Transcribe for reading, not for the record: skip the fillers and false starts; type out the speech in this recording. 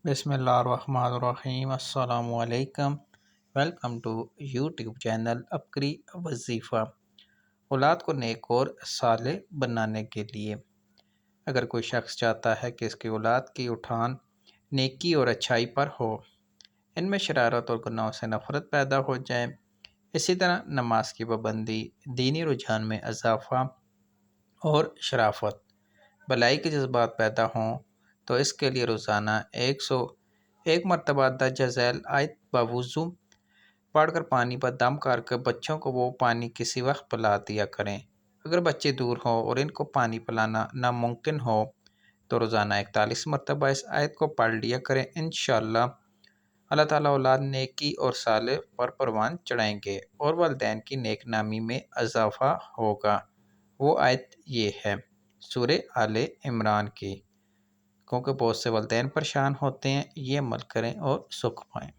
بسم اللہ الرحمن الرحیم۔ السلام علیکم۔ ویلکم ٹو یوٹیوب چینل عبقری وظیفہ۔ اولاد کو نیک اور صالح بنانے کے لیے اگر کوئی شخص چاہتا ہے کہ اس کی اولاد کی اٹھان نیکی اور اچھائی پر ہو، ان میں شرارت اور گناہوں سے نفرت پیدا ہو جائے، اسی طرح نماز کی پابندی، دینی رجحان میں اضافہ اور شرافت، بھلائی کے جذبات پیدا ہوں، تو اس کے لیے روزانہ 101 مرتبہ درجہ ذیل آیت باوضو پڑھ کر پانی پر دم کر کے بچوں کو وہ پانی کسی وقت پلا دیا کریں۔ اگر بچے دور ہوں اور ان کو پانی پلانا ناممکن ہو تو روزانہ 41 مرتبہ اس آیت کو پڑھ لیا کریں۔ انشاءاللہ اللہ تعالیٰ اولاد نیکی اور صالح پر پروان چڑھائیں گے اور والدین کی نیک نامی میں اضافہ ہوگا۔ وہ آیت یہ ہے سورہ آل عمران کی۔ کیونکہ بہت سے والدین پریشان ہوتے ہیں، یہ عمل کریں اور سکھ پائیں۔